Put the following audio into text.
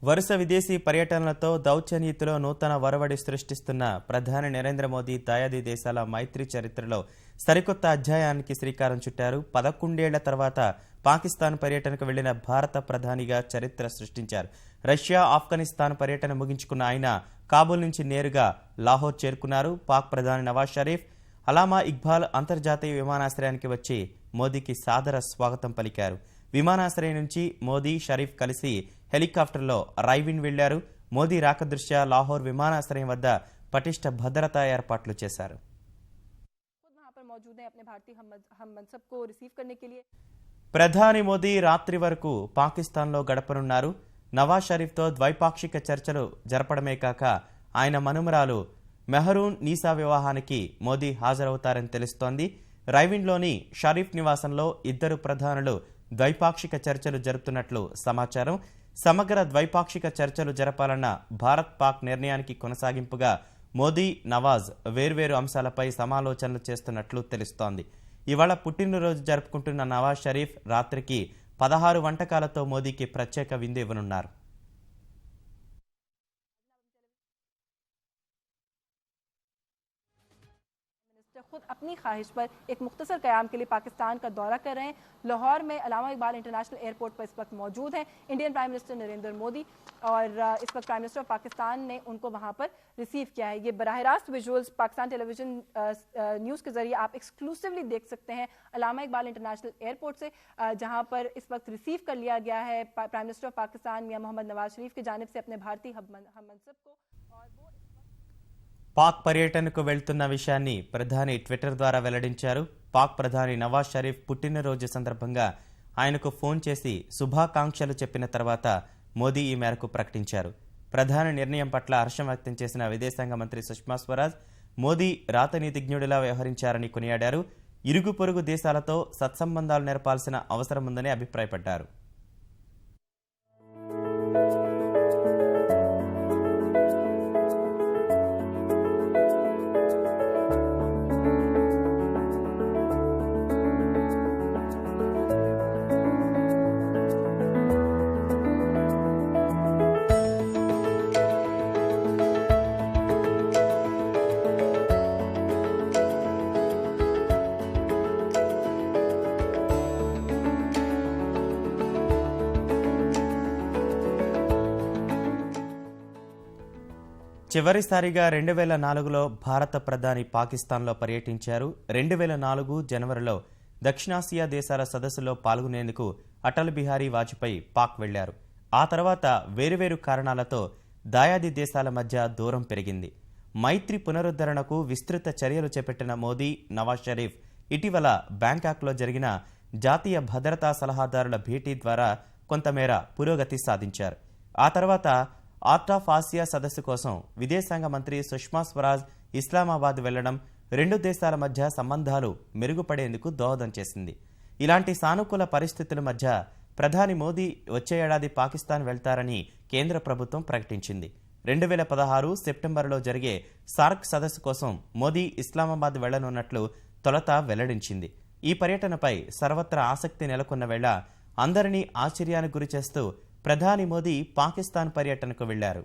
వరుస విదేశీ పర్యటనలతో దౌత్యనీతిలో నూతన వరవడి సృష్టిస్తున్న ప్రధాని నరేంద్ర మోదీ దాయాది దేశాల మైత్రి చరిత్రలో సరికొత్త అధ్యాయానికి శ్రీకారం చుట్టారు. 11 ఏళ్ల తర్వాత పాకిస్తాన్ పర్యటనకు వెళ్లిన భారత ప్రధానిగా చరిత్ర సృష్టించారు. రష్యా, ఆఫ్ఘనిస్తాన్ పర్యటన ముగించుకున్న ఆయన కాబూల్ నుంచి నేరుగా లాహోర్ చేరుకున్నారు. పాక్ ప్రధాని నవాజ్ షరీఫ్ అలామా ఇక్బాల్ అంతర్జాతీయ విమానాశ్రయానికి వచ్చి మోదీకి సాదర స్వాగతం పలికారు. విమానాశ్రయం నుంచి మోదీ, షరీఫ్ కలిసి హెలికాప్టర్లో రైవిన్ వెళ్లారు. మోదీ రాక దృష్ట్యా లాహోర్ విమానాశ్రయం వద్ద పటిష్ట భద్రతా ఏర్పాట్లు చేశారు. ప్రధాని మోదీ రాత్రి వరకు పాకిస్తాన్లో గడపనున్నారు. నవాజ్ షరీఫ్తో ద్వైపాక్షిక చర్చలు జరపడమే కాక ఆయన మనుమరాలు మెహరూన్ నీసా వివాహానికి మోదీ హాజరవుతారని తెలుస్తోంది. రైవిన్లోని షరీఫ్ నివాసంలో ఇద్దరు ప్రధానులు ద్వైపాక్షిక చర్చలు జరుపుతున్నట్లు సమాచారం. సమగ్ర ద్వైపాక్షిక చర్చలు జరపాలన్న భారత్ పాక్ నిర్ణయానికి కొనసాగింపుగా మోదీ, నవాజ్ వేర్వేరు అంశాలపై సమాలోచనలు చేస్తున్నట్లు తెలుస్తోంది. ఇవాళ పుట్టినరోజు జరుపుకుంటున్న నవాజ్ షరీఫ్ రాత్రికి 16 వంటకాలతో మోదీకి ప్రత్యేక విందు ఇవ్వనున్నారు. खुद अपनी ख्वाहिश पर एक मुख्तसर क़याम के लिए पाकिस्तान का दौरा कर रहे हैं. लाहौर में अलामा इकबाल इंटरनेशनल एयरपोर्ट पर इस वक्त मौजूद हैं Indian prime minister Narendra Modi, और इस वक्त प्राइम मिनिस्टर ऑफ पाकिस्तान ने उनको वहां पर रिसीव किया है. ये बराह रास्त विजुअल्स पाकिस्तान टेलीविजन न्यूज़ के जरिए आप एक्सक्लूसिवली देख सकते हैं अलामा इकबाल इंटरनेशनल एयरपोर्ट से, जहां पर इस वक्त रिसीव कर लिया गया है प्राइम मिनिस्टर ऑफ पाकिस्तान मियां मोहम्मद नवाज शरीफ की जानिब से अपने भारतीय हम मनसब को. పాక్ పర్యటనకు వెళ్తున్న విషయాన్ని ప్రధాని ట్విట్టర్ ద్వారా వెల్లడించారు. పాక్ ప్రధాని నవాజ్ షరీఫ్ పుట్టినరోజు సందర్భంగా ఆయనకు ఫోన్ చేసి శుభాకాంక్షలు చెప్పిన తర్వాత మోదీ ఈ మేరకు ప్రకటించారు. ప్రధాని నిర్ణయం పట్ల హర్షం వ్యక్తం చేసిన విదేశాంగ మంత్రి సుష్మా స్వరాజ్ మోదీ రాతనీతిజ్ఞుడిలా వ్యవహరించారని కొనియాడారు. ఇరుగు పొరుగు దేశాలతో సత్సంబంధాలు నెరపాల్సిన అవసరం ఉందని అభిప్రాయపడ్డారు. చివరిసారిగా 2004లో భారత ప్రధాని పాకిస్తాన్లో పర్యటించారు. 2004 జనవరిలో దక్షిణాసియా దేశాల సదస్సులో పాల్గొనేందుకు అటల్ బిహారీ వాజ్పేయి పాక్ వెళ్లారు. ఆ తర్వాత వేరువేరు కారణాలతో దాయాది దేశాల మధ్య దూరం పెరిగింది. మైత్రి పునరుద్ధరణకు విస్తృత చర్యలు చేపట్టిన మోదీ, నవాజ్ షరీఫ్ ఇటీవల బ్యాంకాక్లో జరిగిన జాతీయ భద్రతా సలహాదారుల భేటీ ద్వారా కొంతమేర పురోగతి సాధించారు. ఆ తర్వాత ఆర్ట్ ఆఫ్ ఆసియా సదస్సు కోసం విదేశాంగ మంత్రి సుష్మా స్వరాజ్ ఇస్లామాబాద్ వెళ్లడం రెండు దేశాల మధ్య సంబంధాలు మెరుగుపడేందుకు దోహదం చేసింది. ఇలాంటి సానుకూల పరిస్థితుల మధ్య ప్రధాని మోదీ వచ్చే ఏడాది పాకిస్తాన్ వెళ్తారని కేంద్ర ప్రభుత్వం ప్రకటించింది. 2016 సెప్టెంబర్లో జరిగే సార్క్ సదస్సు కోసం మోదీ ఇస్లామాబాద్ వెళ్లనున్నట్లు తొలుత వెల్లడించింది. ఈ పర్యటనపై సర్వత్రా ఆసక్తి నెలకొన్న వేళ అందరినీ ఆశ్చర్యానికి గురిచేస్తూ ప్రధాని మోదీ పాకిస్తాన్ పర్యటనకు వెళ్లారు.